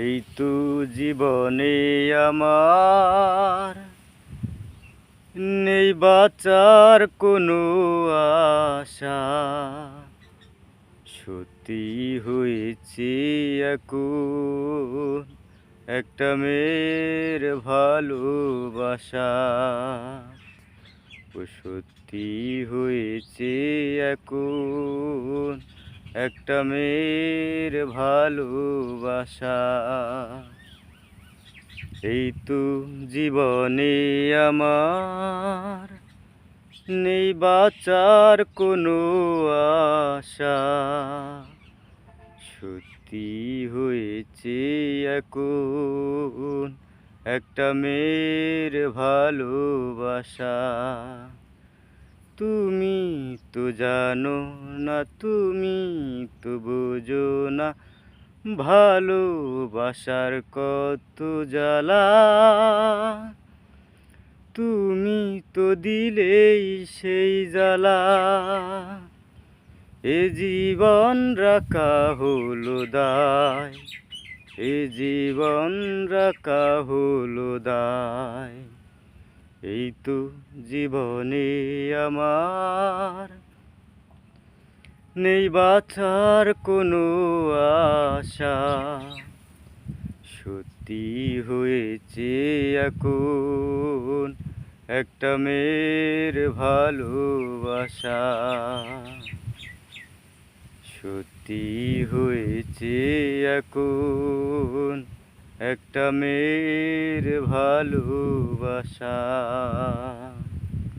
এই তো জীবনে আমার নেই বাঁচার কোনো আশা। সত্যি হয়েছে এখন একটা মেয়ের ভালোবাসা। ও সত্যি হয়েছে এখন একটা মেয়ের ভালোবাসা। এই তো জীবনে আমার নেই বাঁচার কোনো আশা। সত্যি হয়েছে এখন একটা মেয়ের ভালোবাসা। তুমি তো জানো না, তুমি তো বোঝো না ভালোবাসার কত জ্বালা। তুমি তো দিলেই সেই জ্বালা। এ জীবন রাখা হলো দায়, এ জীবন রাখা হলো দায়। এই তো জীবনে আমার নেই বাঁচার কোনো আশা। সত্যি হয়েছে এখন একটা মেয়ের ভালোবাসা। সত্যি হয়েছে এখন একটা মেয়ের ভালোবাসা।